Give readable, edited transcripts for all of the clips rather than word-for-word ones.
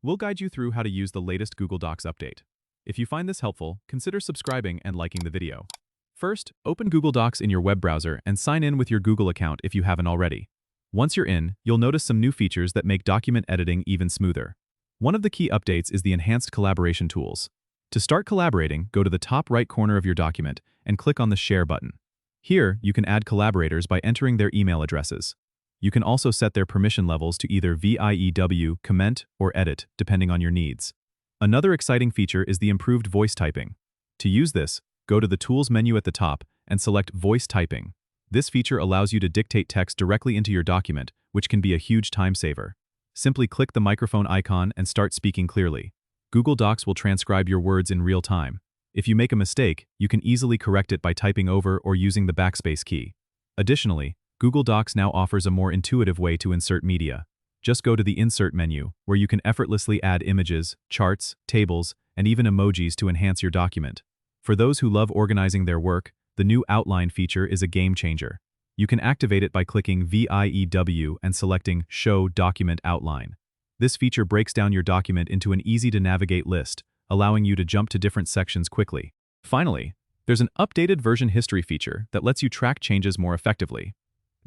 We'll guide you through how to use the latest Google Docs update. If you find this helpful, consider subscribing and liking the video. First, open Google Docs in your web browser and sign in with your Google account if you haven't already. Once you're in, you'll notice some new features that make document editing even smoother. One of the key updates is the enhanced collaboration tools. To start collaborating, go to the top right corner of your document and click on the Share button. Here, you can add collaborators by entering their email addresses. You can also set their permission levels to either VIEW, comment, or edit, depending on your needs. Another exciting feature is the improved voice typing. To use this, go to the Tools menu at the top and select Voice Typing. This feature allows you to dictate text directly into your document, which can be a huge time saver. Simply click the microphone icon and start speaking clearly. Google Docs will transcribe your words in real time. If you make a mistake, you can easily correct it by typing over or using the backspace key. Additionally, Google Docs now offers a more intuitive way to insert media. Just go to the Insert menu, where you can effortlessly add images, charts, tables, and even emojis to enhance your document. For those who love organizing their work, the new Outline feature is a game changer. You can activate it by clicking VIEW and selecting Show Document Outline. This feature breaks down your document into an easy-to-navigate list, allowing you to jump to different sections quickly. Finally, there's an updated version history feature that lets you track changes more effectively.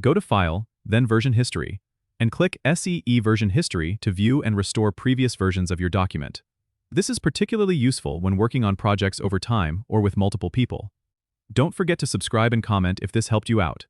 Go to File, then Version History, and click SEE Version History to view and restore previous versions of your document. This is particularly useful when working on projects over time or with multiple people. Don't forget to subscribe and comment if this helped you out.